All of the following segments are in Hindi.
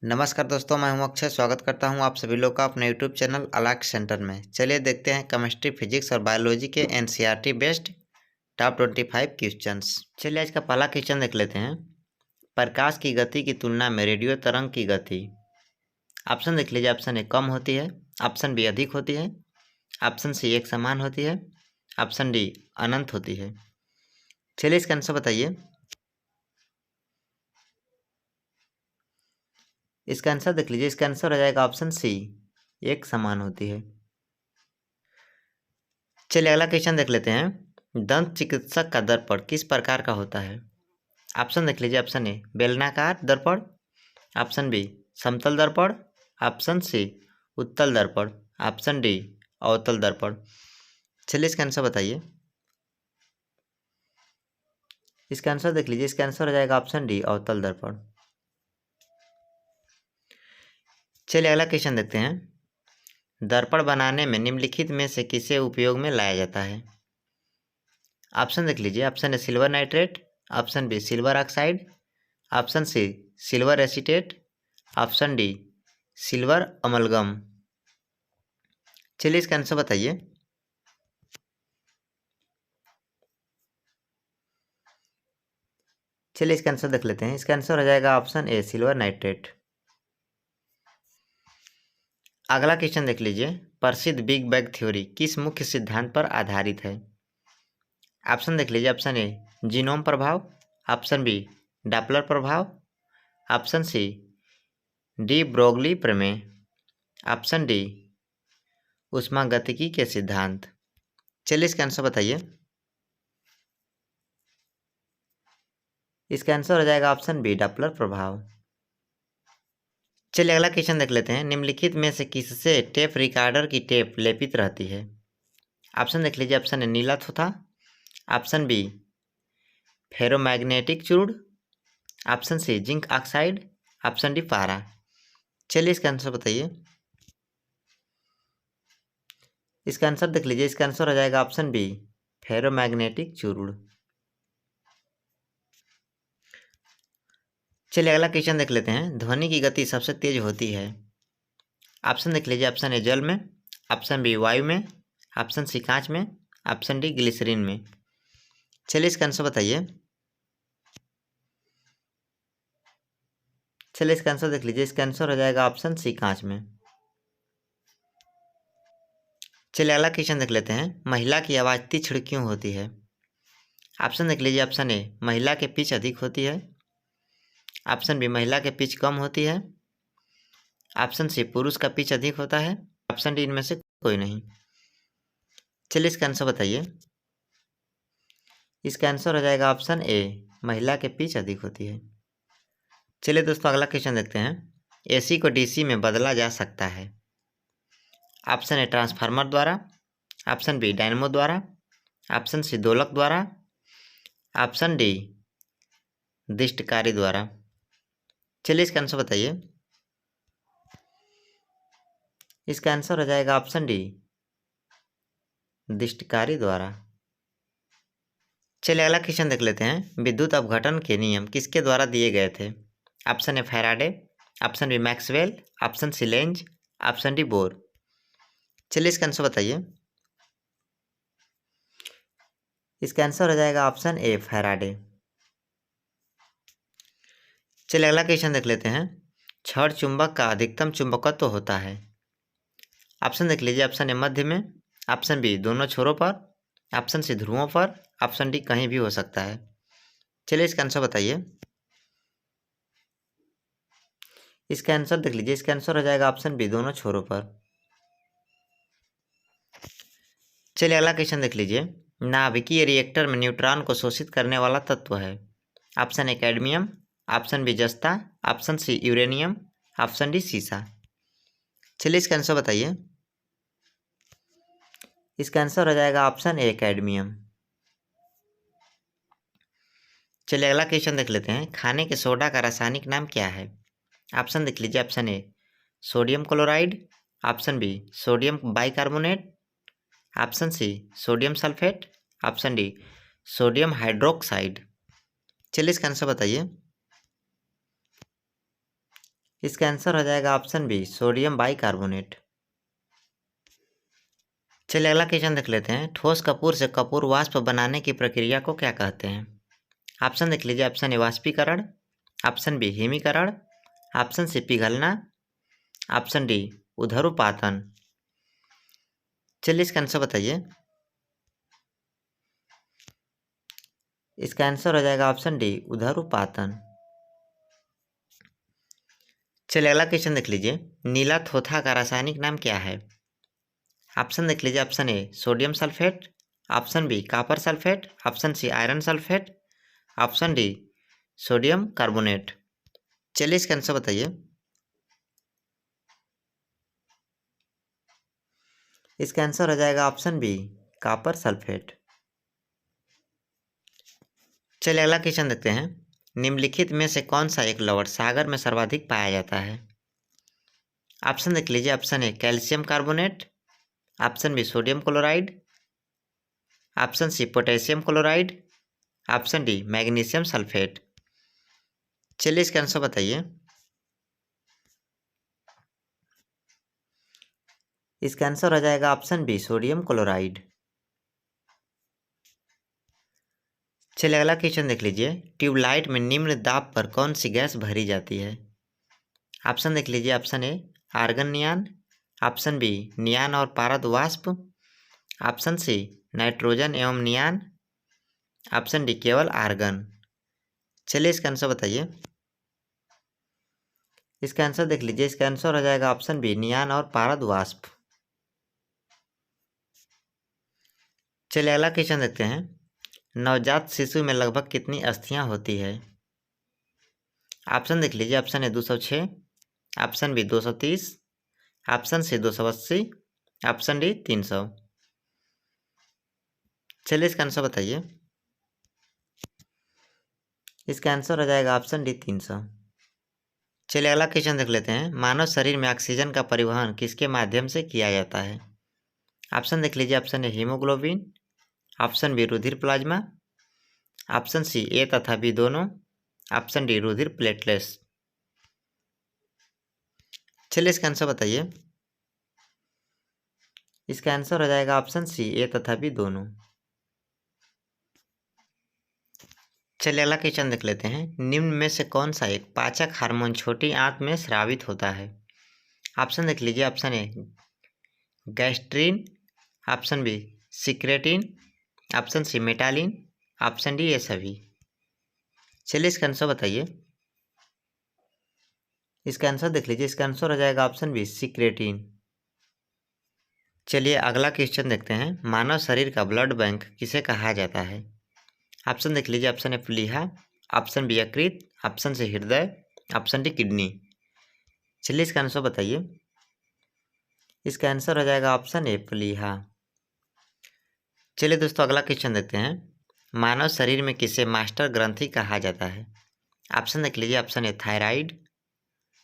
नमस्कार दोस्तों, मैं हूं अक्षय। स्वागत करता हूं आप सभी लोग का अपने यूट्यूब चैनल अलाक सेंटर में। चलिए देखते हैं केमिस्ट्री, फिजिक्स और बायोलॉजी के एनसीईआरटी बेस्ड टॉप 25 क्वेश्चंस। चलिए आज का पहला क्वेश्चन देख लेते हैं। प्रकाश की गति की तुलना में रेडियो तरंग की गति। ऑप्शन देख लीजिए। ऑप्शन ए कम होती है, ऑप्शन बी अधिक होती है, ऑप्शन सी एक समान होती है, ऑप्शन डी अनंत होती है। चलिए इसका आंसर बताइए। इसका आंसर देख लीजिए। इसका आंसर हो जाएगा ऑप्शन सी, एक समान होती है। चलिए अगला क्वेश्चन देख लेते हैं। दंत चिकित्सक का दर्पण किस प्रकार का होता है? ऑप्शन देख लीजिए। ऑप्शन ए बेलनाकार दर्पण, ऑप्शन बी समतल दर्पण, ऑप्शन सी उत्तल दर्पण, ऑप्शन डी अवतल दर्पण। चलिए इसका आंसर बताइए। इसका आंसर देख लीजिए। इसका आंसर हो जाएगा ऑप्शन डी अवतल दर्पण। चलिए अगला क्वेश्चन देखते हैं। दर्पण बनाने में निम्नलिखित में से किसे उपयोग में लाया जाता है? ऑप्शन देख लीजिए। Option A silver nitrate, option B silver oxide, option C silver acetate, option D silver amalgam. चलिए इसका आंसर बताइए। चलिए इसका आंसर देख लेते हैं। इसका आंसर हो जाएगा ऑप्शन ए सिल्वर नाइट्रेट। अगला क्वेश्चन देख लीजिए। प्रसिद्ध बिग बैंग थ्योरी किस मुख्य सिद्धांत पर आधारित है? ऑप्शन देख लीजिए। ऑप्शन ए जीनोम प्रभाव, ऑप्शन बी डॉपलर प्रभाव, ऑप्शन सी डी ब्रोगली प्रमेय, ऑप्शन डी ऊष्मागतिकी के सिद्धांत। चलिए इसका आंसर बताइए। इसका आंसर हो जाएगा ऑप्शन बी डॉपलर प्रभाव। चलिए अगला क्वेश्चन देख लेते हैं। निम्नलिखित में से किससे टेप रिकॉर्डर की टेप लेपित रहती है? ऑप्शन देख लीजिए। ऑप्शन ए नीला थोथा, ऑप्शन बी फेरोमैग्नेटिक चूर्ण, option C zinc oxide, option D पारा। चलिए इसका आंसर बताइए। इसका आंसर देख लीजिए। इसका आंसर हो जाएगा ऑप्शन बी फेरोमैग्नेटिक चूर्ण। चलिए अगला क्वेश्चन देख लेते हैं। ध्वनि की गति सबसे तेज होती है? ऑप्शन देख लीजिए। ऑप्शन ए जल में, ऑप्शन बी वायु में, ऑप्शन सी कांच में, ऑप्शन डी ग्लिसरीन में। चलिए इसका आंसर बताइए। चलिए इसका आंसर देख लीजिए। इसका आंसर हो जाएगा ऑप्शन सी कांच में। चलिए अगला क्वेश्चन देख लेते हैं। महिला की आवाज़ तीक्ष्ण क्यों होती है? ऑप्शन देख लीजिए। ऑप्शन ए महिला के पिच अधिक होती है, ऑप्शन बी महिला के पिच कम होती है, ऑप्शन सी पुरुष का पिच अधिक होता है, ऑप्शन डी इनमें से कोई नहीं। चलिए इसका आंसर बताइए। इसका आंसर हो जाएगा ऑप्शन ए महिला के पिच अधिक होती है। चलिए दोस्तों अगला क्वेश्चन देखते हैं। एसी को डीसी में बदला जा सकता है? ऑप्शन ए ट्रांसफार्मर द्वारा, ऑप्शन बी डायनेमो द्वारा, ऑप्शन सी दोलक द्वारा, ऑप्शन डी दिष्टकारी द्वारा। चलिए इसका आंसर बताइए। इसका आंसर हो जाएगा ऑप्शन डी दिष्टकारी द्वारा। चलिए अगला क्वेश्चन देख लेते हैं। विद्युत अपघटन के नियम किसके द्वारा दिए गए थे? Option A Faraday, option B Maxwell, option C Lenz, option D Bohr. चलिए इसका आंसर बताइए। इसका आंसर हो जाएगा ऑप्शन ए फैराडे। चलिए अगला क्वेश्चन देख लेते हैं। छड़ चुंबक का अधिकतम चुंबकत्व होता है? ऑप्शन देख लीजिए। ऑप्शन ए मध्य में, ऑप्शन बी दोनों छोरों पर, ऑप्शन सी ध्रुवों पर, ऑप्शन डी कहीं भी हो सकता है। चलिए इसका आंसर बताइए। इसका आंसर देख लीजिए। इसका आंसर हो जाएगा ऑप्शन बी दोनों छोरों पर। चलिए अगला क्वेश्चन देख लीजिए। नाभिकीय रिएक्टर में न्यूट्रॉन को शोषित करने वाला तत्व है? Option A cadmium, option B जस्ता, option C uranium, option D सीसा। चलिए इसका आंसर बताइए। इसका आंसर हो जाएगा ऑप्शन ए कैडमियम। चलिए अगला क्वेश्चन देख लेते हैं। खाने के सोडा का रासायनिक नाम क्या है? ऑप्शन देख लीजिए। Option A sodium chloride, option B sodium bicarbonate, option C sodium sulphate, option D sodium hydroxide. चलिए इसका आंसर बताइए। इसका आंसर हो जाएगा ऑप्शन बी सोडियम बाइकार्बोनेट। चलिए अगला क्वेश्चन देख लेते हैं। ठोस कपूर से कपूर वाष्प बनाने की प्रक्रिया को क्या कहते हैं? ऑप्शन देख लीजिए। ऑप्शन ए वाष्पीकरण, ऑप्शन बी हिमीकरण, ऑप्शन सी पिघलना, ऑप्शन डी उधरुपातन। चलिए इसका आंसर बताइए। इसका आंसर हो जाएगा ऑप्शन डी उधरुपातन। चलिए अगला क्वेश्चन देख लीजिए। नीला थोथा का रासायनिक नाम क्या है? ऑप्शन देख लीजिए। Option A sodium sulphate, option B copper sulphate, option C iron sulphate, option D sodium carbonate. चलिए इसका आंसर बताइए। इसका आंसर हो जाएगा ऑप्शन बी कॉपर सल्फेट। चलिए अगला क्वेश्चन देखते हैं। निम्नलिखित में से कौन सा एक लवण सागर में सर्वाधिक पाया जाता है? ऑप्शन देख लीजिए। Option A calcium carbonate, option B sodium chloride, option C potassium chloride, option D magnesium sulphate. चलिए इसका आंसर बताइए। इसका आंसर हो जाएगा ऑप्शन बी सोडियम क्लोराइड। चलिए अगला क्वेश्चन देख लीजिए। ट्यूबलाइट में निम्न दाब पर कौन सी गैस भरी जाती है? ऑप्शन देख लीजिए। Option A argon neon, option B neon और पारद वाष्प, ऑप्शन सी नाइट्रोजन एवं नियान, ऑप्शन डी केवल आर्गन। चलिए इसका आंसर बताइए। इसका आंसर देख लीजिए। इसका आंसर हो जाएगा ऑप्शन बी नियान और पारद वाष्प। चलिए अगला क्वेश्चन देखते हैं। नवजात शिशु में लगभग कितनी अस्थियां होती है? ऑप्शन देख लीजिए। Option A 206, option B 230, option C 280, option D 300। चलिए इसका आंसर बताइए। इसका आंसर हो जाएगा ऑप्शन डी 300। चलिए अगला क्वेश्चन देख लेते हैं। मानव शरीर में ऑक्सीजन का परिवहन किसके माध्यम से किया जाता है? ऑप्शन देख लीजिए। Option A haemoglobin, option B रुधिर प्लाज्मा, ऑप्शन सी ए तथा बी दोनों, ऑप्शन डी रुधिर प्लेटलेट्स। चलिए इसका आंसर बताइए। इसका आंसर हो जाएगा ऑप्शन सी ए तथा बी दोनों। चलिए अगला क्वेश्चन देख लेते हैं। निम्न में से कौन सा एक पाचक हार्मोन छोटी आंत में स्रावित होता है? ऑप्शन देख लीजिए। Option A gastrin, option B secretin, option C मेटालिन, ऑप्शन डी ये सभी। चलिए इसका आंसर बताइए। इसका आंसर देख लीजिए। इसका आंसर हो जाएगा ऑप्शन बी सिक्रेटिन। चलिए अगला क्वेश्चन देखते हैं। मानव शरीर का ब्लड बैंक किसे कहा जाता है? ऑप्शन देख लीजिए। ऑप्शन ए प्लीहा, ऑप्शन बी यकृत, ऑप्शन सी हृदय, ऑप्शन डी किडनी। चलिए इसका आंसर बताइए। इसका आंसर हो जाएगा ऑप्शन ए प्लीहा। चलिए दोस्तों अगला क्वेश्चन देखते हैं। मानव शरीर में किसे मास्टर ग्रंथि कहा जाता है? ऑप्शन देख लीजिए। Option A thyroid,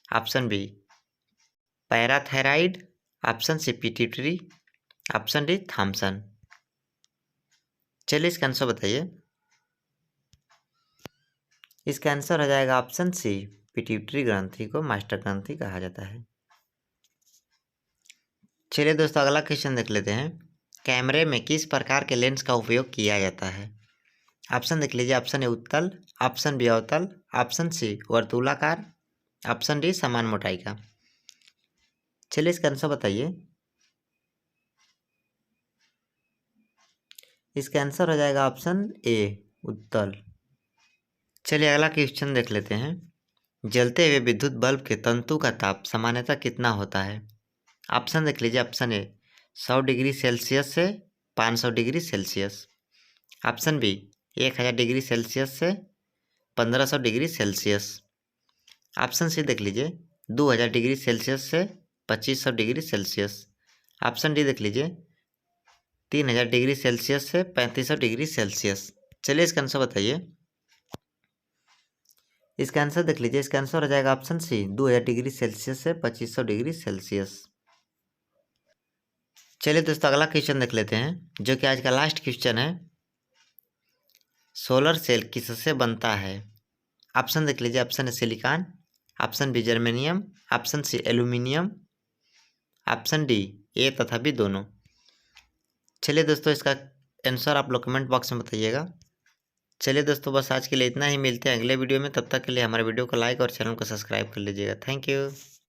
option B parathyroid, option C pituitary, option D Thomson. चलिए इसका आंसर बताइए। इसका आंसर हो जाएगा ऑप्शन सी पिट्यूटरी ग्रंथि को मास्टर ग्रंथि कहा जाता है। चलिए दोस्तों अगला क्वेश्चन देख लेते हैं। कैमरे में किस प्रकार के लेंस का उपयोग किया जाता है? ऑप्शन देख लीजिए। ऑप्शन ए उत्तल, ऑप्शन बी अवतल, ऑप्शन सी वर्तुलाकार, ऑप्शन डी समान मोटाई का। चलिए इसका आंसर बताइए। इसका आंसर हो जाएगा ऑप्शन ए उत्तल। चलिए अगला क्वेश्चन देख लेते हैं। जलते हुए विद्युत बल्ब के तंतु का ताप सामान्यतः कितना होता है? ऑप्शन देख लीजिए। ऑप्शन ए 100 डिग्री सेल्सियस से 500 degree Celsius, option B 1000 degree Celsius से 1500 डिग्री सेल्सियस, ऑप्शन सी देख लीजिए 2000 डिग्री सेल्सियस से 2500 डिग्री सेल्सियस, ऑप्शन डी देख लीजिए 3000 डिग्री सेल्सियस से 3500 डिग्री सेल्सियस। चलिए इसका आंसर बताइए। इसका आंसर देख लीजिए। इसका आंसर हो जाएगा ऑप्शन सी 2000 डिग्री सेल्सियस से 2500 डिग्री सेल्सियस। चलिए दोस्तों अगला क्वेश्चन देख लेते हैं जो कि आज का लास्ट क्वेश्चन है। सोलर सेल किससे बनता है? ऑप्शन देख लीजिए। ऑप्शन है silicon, option B germanium, option C aluminium, option D A तथा बी दोनों। चलिए दोस्तों, इसका आंसर आप लोग कमेंट बॉक्स में बताइएगा। चलिए दोस्तों, बस आज के लिए इतना ही। मिलते हैं अगले वीडियो में। तब तक के लिए हमारे वीडियो को लाइक और चैनल को सब्सक्राइब कर लीजिएगा। Thank you.